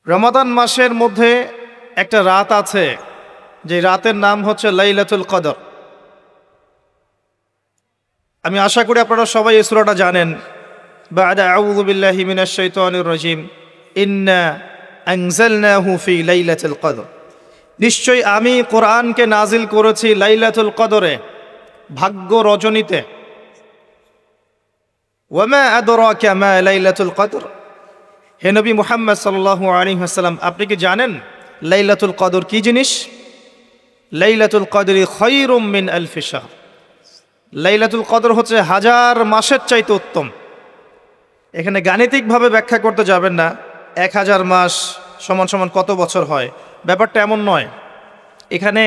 রমাদান মাসের মধ্যে একটা রাত আছে, যে রাতের নাম হচ্ছে লাইলাতুল কদর। আমি আশা করি আপনারা সবাই এই সূরাটা জানেন। বা'দা আউযু বিল্লাহি মিনাশ শাইতানির রাজিম, ইন্না আনজালনাহু ফি লাইলাতুল কদর। নিশ্চয়ই আমি কোরআনকে নাজিল করেছি লাইলাতুল কদরে, ভাগ্য রজনীতে। ওয়া মা আদরাকা মা লাইলাতুল কদর। হে নবী মুহাম্মদ সাল্লাল্লাহু আলাইহি ওয়াসাল্লাম, আপনি কি জানেন লাইলাতুল কদর কি জিনিস? লাইলাতুল কদরি খায়রুম মিন আলফি শাহর। লাইলাতুল কদর হচ্ছে হাজার মাসের চাইতে উত্তম। এখানে গাণিতিকভাবে ব্যাখ্যা করতে যাবেন না, 1000 মাস সমান সমান কত বছর হয়, ব্যাপারটা এমন নয়। এখানে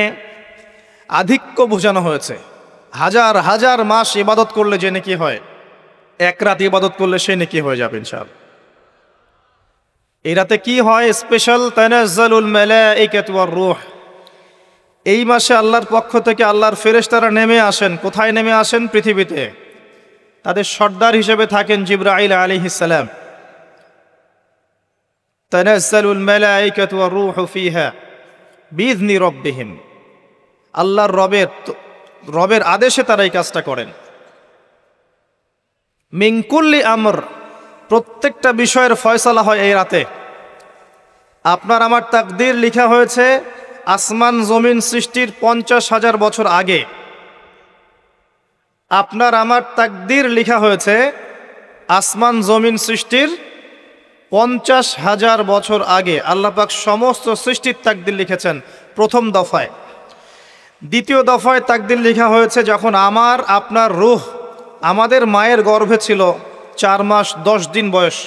আধিক্য বোঝানো হয়েছে। হাজার হাজার মাস ইবাদত করলে যে নেকি হয়, এক রাত ইবাদত করলে সে নেকি হয়ে যাবে ইনশাআল্লাহ। এই রাতে কি হয়? স্পেশাল তানাজ্জালুল মালাইকাতু ওয়ার রূহ। এই মাসে আল্লাহর পক্ষ থেকে আল্লাহর ফেরেশতারা নেমে আসেন। কোথায় নেমে আসেন? পৃথিবীতে। তাদের সর্দার হিসেবে থাকেন জিবরাইল আলাইহিস সালাম। তানাজ্জালুল মালাইকাতু ওয়ার রূহু ফিহা বিইذনি রাব্বিহিম। আল্লাহর রবের আদেশে তারা এই কাজটা করেন। মিন কুল্লি আমর, প্রত্যেকটা বিষয়ের ফয়সালা হয় এই রাতে। আপনার আমার তাকদীর লেখা হয়েছে আসমান জমিন সৃষ্টির 50,000 বছর আগে। আপনার আমার তাকদীর লেখা হয়েছে আসমান জমিন সৃষ্টির 50,000 বছর আগে। আল্লাহ পাক সমস্ত সৃষ্টির তাকদীর লিখেছেন প্রথম দফায়। দ্বিতীয় দফায় তাকদীর লেখা হয়েছে যখন আমার আপনার রূহ আমাদের মায়ের গর্ভে ছিল 4 মাস 10 দিন বয়স।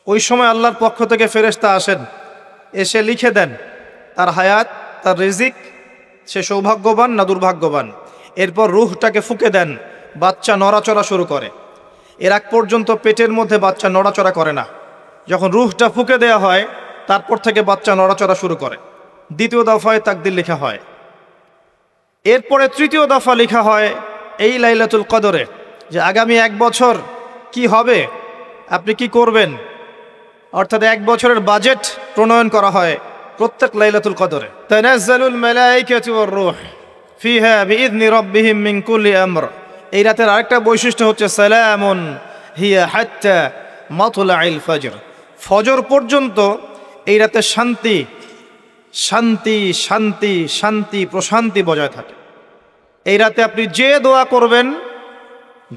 ওই সময় আল্লাহর পক্ষ থেকে ফেরেশতা আসেন, এসে লিখে দেন তার হায়াত, তার রিজিক, সে সৌভাগ্যবান না দুর্ভাগ্যবান। এরপর রূহটাকে ফুঁকে দেন, বাচ্চা নড়াচড়া শুরু করে। এর আগ পর্যন্ত পেটের মধ্যে বাচ্চা নড়াচড়া করে না। যখন রূহটা ফুঁকে দেওয়া হয়, তারপর থেকে বাচ্চা নড়াচড়া শুরু করে। দ্বিতীয় দফায় তাকদীর লেখা হয়। এরপরে তৃতীয় দফা লেখা হয় এই লাইলাতুল কদরে, যে আগামী 1 বছর কি হবে, আপনি কি করবেন, অর্থাৎ 1 বছরের বাজেট প্রণয়ন করা হয় প্রত্যেক লাইলাতুল কদরে। তানাজ্জালুল মালাইকাতু ওয়ার রূহ ফিহা বিইذনি রাব্বিহিম মিন কুল্লি আমর। এই রাতের আরেকটা বৈশিষ্ট্য হচ্ছে সালামুন হিয়া হাত্তা মাতলাইল ফজর। ফজর পর্যন্ত এই রাতে শান্তি শান্তি শান্তি শান্তি প্রশান্তি বজায় থাকে। এই রাতে আপনি যে দোয়া করবেন,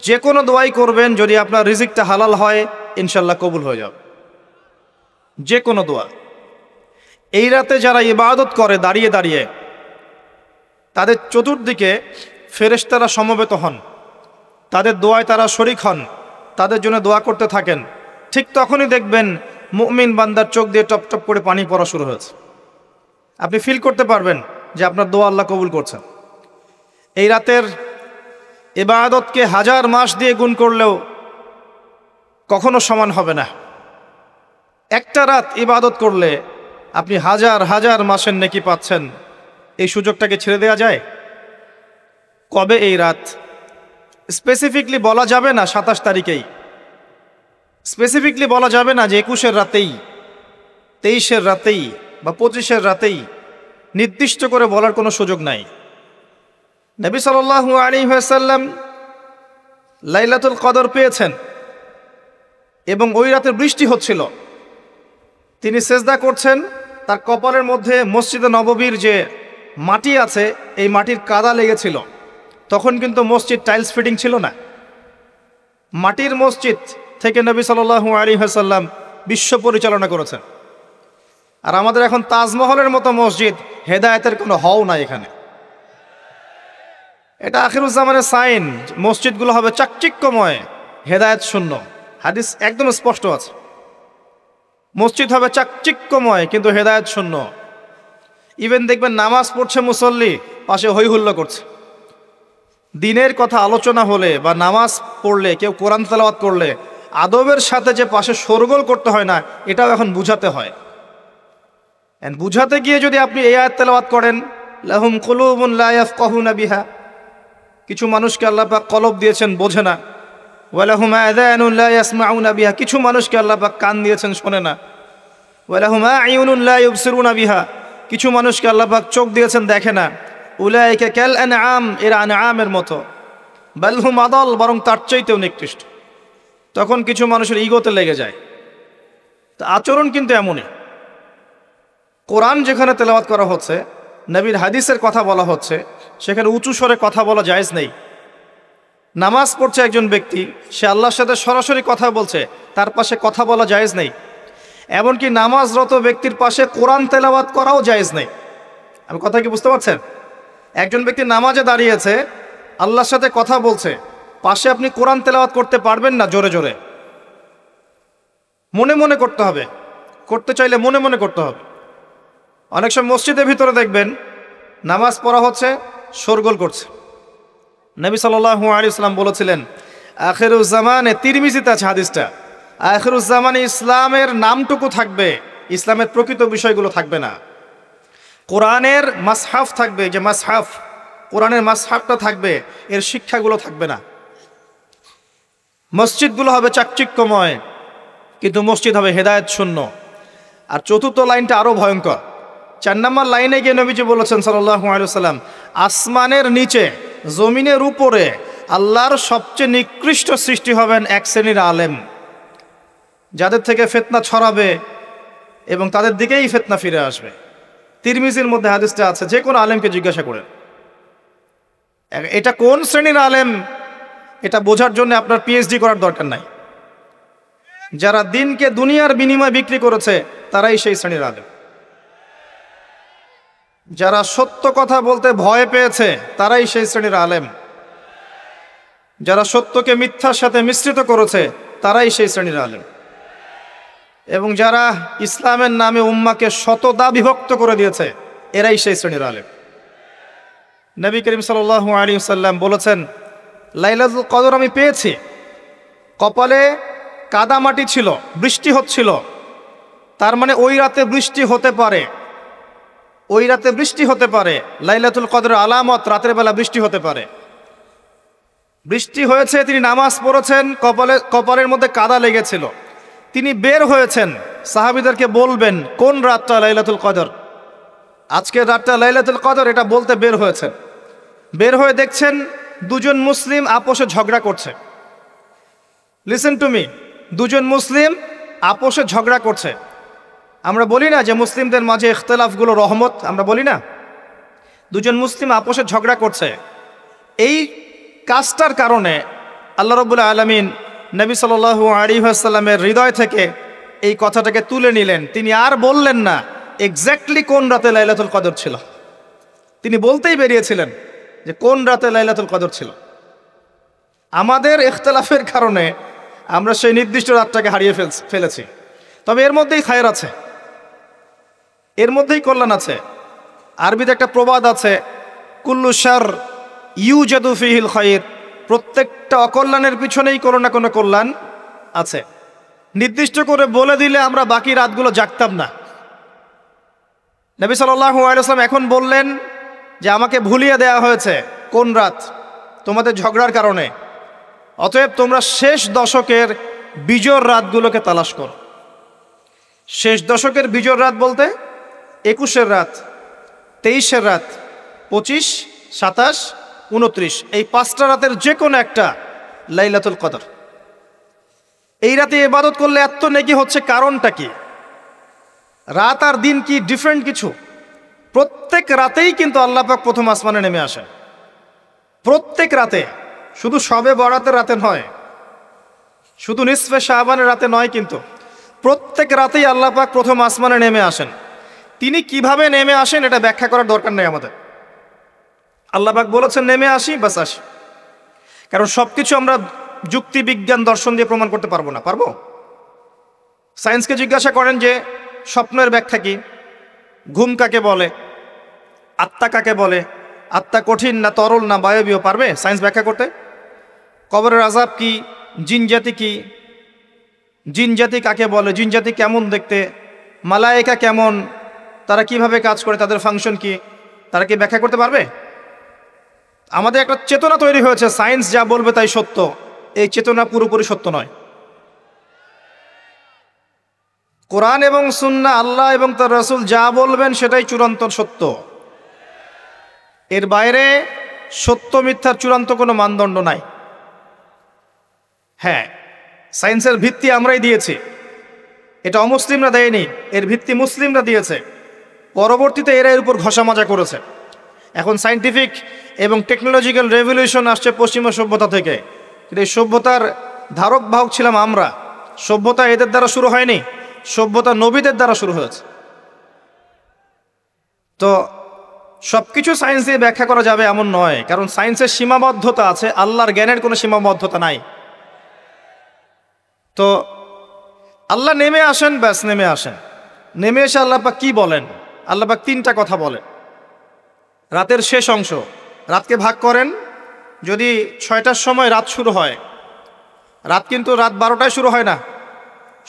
যে কোনো দোয়াই করবেন, যদি আপনার রিজিকটা হালাল হয় ইনশাল্লাহ কবুল হয়ে যাবে। যে কোনো দোয়া। এই রাতে যারা ইবাদত করে দাঁড়িয়ে দাঁড়িয়ে, তাদের চতুর্দিকে ফেরেশতারা সমবেত হন, তাদের দোয়ায় তারা শরিক হন, তাদের জন্য দোয়া করতে থাকেন। ঠিক তখনই দেখবেন মুমিন বান্দার চোখ দিয়ে টপ টপ করে পানি পড়া শুরু হয়েছে। আপনি ফিল করতে পারবেন যে আপনার দোয়া আল্লাহ কবুল করছেন। এই রাতের ইবাদতকে 1000 মাস দিয়ে গুণ করলেও কখনো সমান হবে না। একটা রাত ইবাদত করলে আপনি হাজার হাজার মাসের নেকি পাচ্ছেন। এই সুযোগটাকে ছেড়ে দেওয়া যায়? কবে এই রাত স্পেসিফিকলি বলা যাবে না, 27 তারিখেই স্পেসিফিকলি বলা যাবে না যে 21-এর রাতেই, 23-এর রাতেই বা 25-এর রাতেই, নির্দিষ্ট করে বলার কোনো সুযোগ নাই। নবী সাল্লাল্লাহু আলাইহি ওয়াসাল্লাম লাইলাতুল কদর পেয়েছেন এবং ওই রাতে বৃষ্টি হচ্ছিল। তিনি সেজদা করছেন, তার কপালের মধ্যে মসজিদে নববীর যে মাটি আছে এই মাটির কাদা লেগেছিল। তখন কিন্তু মসজিদ টাইলস ফিটিং ছিল না, মাটির মসজিদ থেকে নবী সাল্লাল্লাহু আলাইহি ওয়াসাল্লাম বিশ্ব পরিচালনা করেছেন। আর আমাদের এখন তাজমহলের মতো মসজিদ, হেদায়েতের কোনো হও নাই এখানে। এটা আখিরুজ্জামানের সাইন, মসজিদগুলো হবে চাকচিক্যময়, হেদায়েত শূন্য। হাদিস একদম স্পষ্ট আছে, মসজিদ হবে চাকচিক্যময় কিন্তু হেদায়েত শূন্য। ইভেন দেখবেন নামাজ পড়ছে মুসল্লি, পাশে হই হুল্লো করছে। দিনের কথা আলোচনা হলে বা নামাজ পড়লে, কেউ কোরআন তেলাওয়াত করলে আদবের সাথে যে পাশে শোরগোল করতে হয় না, এটাও এখন বুঝাতে হয়। বুঝাতে গিয়ে যদি আপনি এই আয়াত তেলাওয়াত করেন, লাহুম কুলুবুন লা ইয়াফকাহুনা বিহা, কিছু মানুষকে আল্লাহ পাক কলব দিয়েছেন বোঝে না। ওয়ালাহুম আযানুন লা ইয়াসমাউনা বিহা, কিছু মানুষকে আল্লাহ পাক কান দিয়েছেন শোনে না। ওয়ালাহুম আ'য়ুনুন লা ইউবসিরুনা বিহা, কিছু মানুষকে আল্লাহ পাক চোখ দিয়েছেন দেখে না। উলাইকা কাল আনআম, এরা আনআমের মতো। বাল হুম আদাল, বরং তার চাইতেও নিকৃষ্ট। তখন কিছু মানুষের ইগোতে লেগে যায়। তা আচরণ কিন্তু এমনই। কোরআন যেখানে তেলাওয়াত করা হচ্ছে, নবীর হাদিসের কথা বলা হচ্ছে, সেখানে উঁচু স্বরে কথা বলা জায়েজ নেই। নামাজ পড়ছে একজন ব্যক্তি, সে আল্লাহর সাথে সরাসরি কথা বলছে, তার পাশে কথা বলা জায়েজ নেই। এমনকি নামাজরত ব্যক্তির পাশে কোরআন তেলাওয়াত করাও জায়েজ নেই। আমি কথা কি বুঝতে পারছেন? একজন ব্যক্তি নামাজে দাঁড়িয়েছে, আল্লাহর সাথে কথা বলছে, পাশে আপনি কোরআন তেলাওয়াত করতে পারবেন না জোরে জোরে। মনে মনে করতে হবে, করতে চাইলে মনে মনে করতে হবে। অনেক সময় মসজিদের ভিতরে দেখবেন নামাজ পড়া হচ্ছে, শোরগোল করছে। নবী সাল্লাল্লাহু আলাইহি ওয়াসাল্লাম বলেছিলেন, আখিরুজ্জামানে, তিরমিজিতে আছে হাদিসটা, আখিরুজ্জামানে ইসলামের নামটুকু থাকবে, ইসলামের প্রকৃত বিষয়গুলো থাকবে না। কোরআনের মাসহাফ থাকবে, যে মাসহাফ, কোরআনের মাসহাফটা থাকবে, এর শিক্ষাগুলো থাকবে না। মসজিদগুলো হবে চাকচিক্যময়, কিন্তু মসজিদ হবে হেদায়েত শূন্য। আর চতুর্থ লাইনটা আরো ভয়ঙ্কর। 4 নম্বর লাইনে গিয়ে নবীজি বলেছেন সাল্লাল্লাহু আলাইহি ওয়াসাল্লাম, আসমানের নিচে, জমিনের উপরে আল্লাহর সবচেয়ে নিকৃষ্ট সৃষ্টি হবেন এক শ্রেণীর আলেম, যাদের থেকে ফিতনা ছড়াবে এবং তাদের দিকেই ফিতনা ফিরে আসবে। তিরমিজির মধ্যে হাদিসটা আছে, যে কোনো আলেমকে জিজ্ঞাসা করেন এটা কোন শ্রেণীর আলেম, এটা বোঝার জন্য আপনার পিএইচডি করার দরকার নাই। যারা দিনকে দুনিয়ার বিনিময়ে বিক্রি করেছে, তারাই সেই শ্রেণীর আলেম। যারা সত্য কথা বলতে ভয় পেয়েছে, তারাই সেই শ্রেণীর আলেম। যারা সত্যকে মিথ্যার সাথে মিশ্রিত করেছে, তারাই সেই শ্রেণীর আলেম। এবং যারা ইসলামের নামে উম্মাকে শতদা বিভক্ত করে দিয়েছে, এরাই সেই শ্রেণীর আলেম। নবী করিম সাল্লাল্লাহু আলাইহি ওয়াসাল্লাম বলেছেন, লাইলাতুল কদর আমি পেয়েছি, কপালে কাদামাটি ছিল, বৃষ্টি হচ্ছিল, তার মানে ওই রাতে বৃষ্টি হতে পারে, ওই রাতে বৃষ্টি হতে পারে। লাইলাতুল কদরের আলামত, রাতের বেলা বৃষ্টি হতে পারে। বৃষ্টি হয়েছে, তিনি নামাজ পড়েছেন, কপালের মধ্যে কাদা লেগেছিল, তিনি বের হয়েছেন, সাহাবীদেরকে বলবেন কোন রাতটা লাইলাতুল কদর, আজকের রাতটা লাইলাতুল কদর, এটা বলতে বের হয়েছেন। বের হয়ে দেখছেন দুজন মুসলিম আপোষে ঝগড়া করছে। লিসেন টু মি, দুজন মুসলিম আপোষে ঝগড়া করছে। আমরা বলি না যে মুসলিমদের মাঝে ইখতিলাফগুলো রহমত, আমরা বলি না? দুজন মুসলিম আপোষে ঝগড়া করছে, এই কাজটার কারণে আল্লাহ রাব্বুল আলামিন নবী সাল্লাল্লাহু আলাইহি ওয়াসাল্লামের হৃদয় থেকে এই কথাটাকে তুলে নিলেন। তিনি আর বললেন না এক্স্যাক্টলি কোন রাতে লাইলাতুল কদর ছিল, তিনি বলতেই বেরিয়েছিলেন যে কোন রাতে লাইলাতুল কদর ছিল। আমাদের ইখতিলাফের কারণে আমরা সেই নির্দিষ্ট রাতটাকে হারিয়ে ফেলেছি। তবে এর মধ্যেই খায়ের আছে, এর মধ্যেই কল্যাণ আছে। আরবিতে একটা প্রবাদ আছে, কুল্লু শার ইউজাদু ফিহিল খায়র, প্রত্যেকটা অকল্যাণের পিছনেই কোনো না কোনো কল্যাণ আছে। নির্দিষ্ট করে বলে দিলে আমরা বাকি রাতগুলো জাগতাম না। নবী সাল্লাল্লাহু আলাইহি ওয়াসাল্লাম এখন বললেন যে আমাকে ভুলিয়ে দেয়া হয়েছে কোন রাত, তোমাদের ঝগড়ার কারণে, অতএব তোমরা শেষ দশকের বিজোড় রাতগুলোকে তালাশ করো। শেষ দশকের বিজোড় রাত বলতে 21-এর রাত, 23-এর রাত, 25, 27, 29, এই 5টা রাতের যে কোনো একটা লাইলাতুল কদর। এই রাতে ইবাদত করলে এত নেকি হচ্ছে, কারণটা কি? রাত আর দিন কি ডিফারেন্ট কিছু? প্রত্যেক রাতেই কিন্তু আল্লাহ পাক প্রথম আসমানে নেমে আসেন, প্রত্যেক রাতে, শুধু শবে বরাতের রাতে নয়, শুধু নিসফে শাবানের রাতে নয়, কিন্তু প্রত্যেক রাতেই আল্লাহ পাক প্রথম আসমানে নেমে আসেন। তিনি কিভাবে নেমে আসেন এটা ব্যাখ্যা করার দরকার নেই আমাদের। আল্লাহ পাক বলেছেন নেমে আসি, বাস আসি। কারণ সবকিছু আমরা যুক্তি, বিজ্ঞান, দর্শন দিয়ে প্রমাণ করতে পারবো না। পারবো? সায়েন্সকে জিজ্ঞাসা করেন যে স্বপ্নের ব্যাখ্যা কি, ঘুম কাকে বলে, আত্মা কাকে বলে, আত্মা কঠিন না তরল না বায়বীয়, পারবে সায়েন্স ব্যাখ্যা করতে? কবরের আযাব কি, জিন জাতি কি, জিন জাতি কাকে বলে, জিন জাতি কেমন দেখতে, মালায়েকা কেমন, তারা কিভাবে কাজ করে, তাদের ফাংশন কি, তারা কি ব্যাখ্যা করতে পারবে? আমাদের একটা চেতনা তৈরি হয়েছে, সায়েন্স যা বলবে তাই সত্য। এই চেতনা পুরোপুরি সত্য নয়। কোরআন এবং সুন্নাহ, আল্লাহ এবং তার রাসূল যা বলবেন সেটাই চূড়ান্ত সত্য। এর বাইরে সত্য মিথ্যার চূড়ান্ত কোনো মানদণ্ড নাই। হ্যাঁ, সায়েন্সের ভিত্তি আমরাই দিয়েছি, এটা অমুসলিমরা দেয়নি, এর ভিত্তি মুসলিমরা দিয়েছে। পরবর্তীতে এরা এর উপর ঘষা মাজা করেছে। এখন সায়েন্টিফিক এবং টেকনোলজিক্যাল রেভলিউশন আসছে পশ্চিমা সভ্যতা থেকে, কিন্তু এই সভ্যতার ধারক বাহক ছিলাম আমরা। সভ্যতা এদের দ্বারা শুরু হয়নি, সভ্যতা নবীদের দ্বারা শুরু হয়েছে। তো সব কিছু সায়েন্স দিয়ে ব্যাখ্যা করা যাবে এমন নয়, কারণ সায়েন্সের সীমাবদ্ধতা আছে, আল্লাহর জ্ঞানের কোনো সীমাবদ্ধতা নাই। তো আল্লাহ নেমে আসেন, ব্যাস নেমে আসেন। নেমে এসে আল্লাহ পাক কি বলেন? আল্লাহ পাক তিনটা কথা বলেন। রাতের শেষ অংশ, রাতকে ভাগ করেন। যদি 6টার সময় রাত শুরু হয়, রাত কিন্তু রাত 12টায় শুরু হয় না,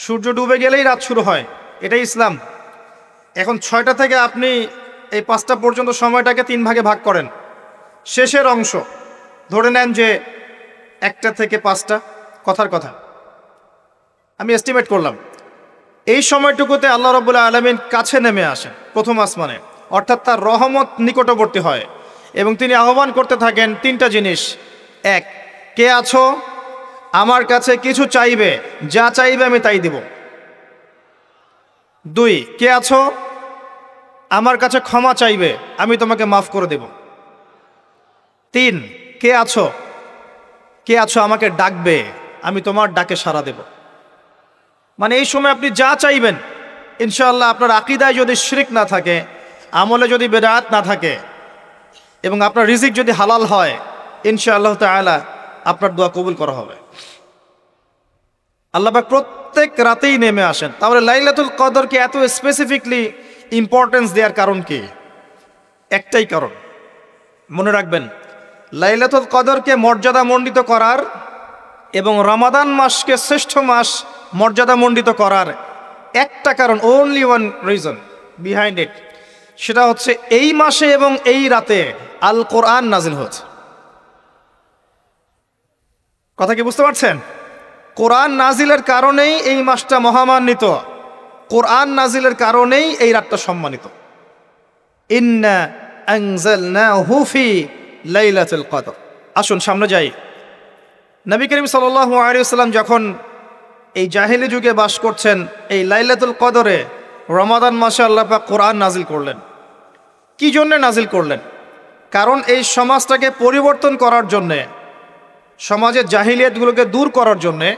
সূর্য ডুবে গেলেই রাত শুরু হয়, এটাই ইসলাম। এখন 6টা থেকে আপনি এই 5টা পর্যন্ত সময়টাকে 3 ভাগে ভাগ করেন। শেষের অংশ ধরে নেন যে 1টা থেকে 5টা, কথার কথা আমি এস্টিমেট করলাম, এই সময়টুকুতে আল্লাহ রাব্বুল আলামিন কাছে নেমে আসেন প্রথম আসমানে, অর্থাৎ তার রহমত নিকটবর্তী হয় এবং তিনি আহ্বান করতে থাকেন 3টা জিনিস। 1, কে আছো? আমার কাছে কিছু চাইবে, যা চাইবে আমি তাই দিব। 2, কে আছো? আমার কাছে ক্ষমা চাইবে, আমি তোমাকে মাফ করে দেব। 3, কে আছো? কে আছো আমাকে ডাকবে, আমি তোমার ডাকে সাড়া দেব। মানে এই সময় আপনি যা চাইবেন ইনশাআল্লাহ, আপনার আকীদায় যদি শিরক না থাকে, আমলে যদি বেদাত না থাকে এবং আপনার রিজিক যদি হালাল হয়, ইনশাআল্লাহ তাআলা আপনার দোয়া কবুল করা হবে। আল্লাহ পাক প্রত্যেক রাতেই নেমে আসেন। তাহলে লাইলাতুল কদরকে এত স্পেসিফিকলি ইম্পর্টেন্স দেওয়ার কারণ কি? একটাই কারণ, মনে রাখবেন, লাইলাতুল কদরকে মর্যাদামণ্ডিত করার এবং রমাদান মাসকে শ্রেষ্ঠ মাস মর্যাদামণ্ডিত করার একটা কারণ, only one reason behind it, সেটা হচ্ছে এই মাসে এবং এই রাতে আল কোরআন নাজিল হয়েছে। কথা কি বুঝতে পারছেন? কোরআন নাজিলের কারণেই এই মাসটা মহামান্বিত, কোরআন নাজিলের কারণেই এই রাতটা সম্মানিত। ইন্না আনজালনাহু ফি লাইলাতুল কদর। আসুন সামনে যাই। নবী করিম সাল্লাল্লাহু আলাইহি ওয়াসাল্লাম যখন এই জাহেলি যুগে বাস করছেন, এই লাইলাতুল কদরে রমাদান মাসে আল্লাহ পাক কোরআন নাজিল করলেন। কি জন্য নাজিল করলেন? কারণ এই সমাজটাকে পরিবর্তন করার জন্যে, সমাজের জাহিলিয়াতগুলোকে দূর করার জন্যে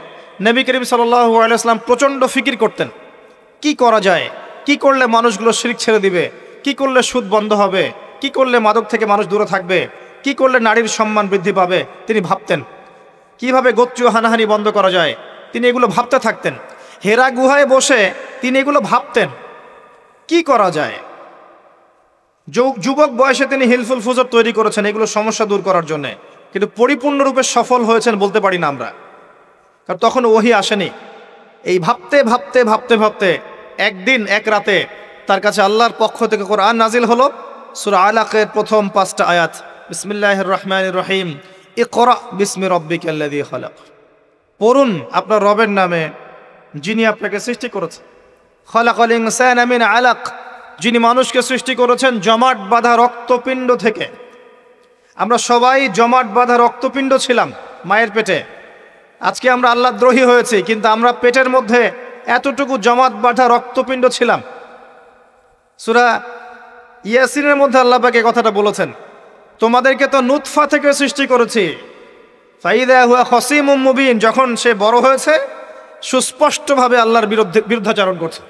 নবী করিম সাল্লাল্লাহু আলাইহি ওয়াসাল্লাম প্রচণ্ড ফিকির করতেন। কি করা যায়, কি করলে মানুষগুলো শিরক ছেড়ে দিবে, কি করলে সুদ বন্ধ হবে, কি করলে মাদক থেকে মানুষ দূরে থাকবে, কি করলে নারীর সম্মান বৃদ্ধি পাবে, তিনি ভাবতেন। কিভাবে গোত্রীয় হানাহানি বন্ধ করা যায়, তিনি এগুলো ভাবতে থাকতেন। হেরা গুহায় বসে তিনি এগুলো ভাবতেন, কি করা যায়। যুবক বয়সে তিনি হিলফুল ফুজর তৈরি করেছেন এগুলো সমস্যা দূর করার জন্য, কিন্তু পরিপূর্ণরূপে সফল হয়েছেন বলতে পারি না আমরা, কারণ তখন ওহী আসেনি। এই ভাবতে ভাবতে ভাবতে ভাবতে একদিন এক রাতে তার কাছে আল্লাহর পক্ষ থেকে কোরআন নাজিল হলো। সূরা আলাকের প্রথম 5টা আয়াত, বিসমিল্লাহির রহমানির রহিম, ইকরা বিসমি রাব্বিকাল্লাযী খালাক। পড়ুন আপনার রবের নামে, যিনি আপনাকে সৃষ্টি করেছেন। খালাকাল ইনসানা মিন আলাক, যিনি মানুষকে সৃষ্টি করেছেন জমাট বাঁধা রক্তপিণ্ড থেকে। আমরা সবাই জমাট বাঁধা রক্তপিণ্ড ছিলাম মায়ের পেটে। আজকে আমরা আল্লাহ দ্রোহী হয়েছি, কিন্তু আমরা পেটের মধ্যে এতটুকু জমাট বাঁধা রক্তপিণ্ড ছিলাম। সূরা ইয়াসিনের মধ্যে আল্লাহ পাক এই কথাটা বলেছেন, তোমাদেরকে তো নুতফা থেকে সৃষ্টি করেছি, ফাইদা হুয়া খসিমুম মুবিন, যখন সে বড় হয়েছে সুস্পষ্টভাবে আল্লাহর বিরুদ্ধাচরণ করছে।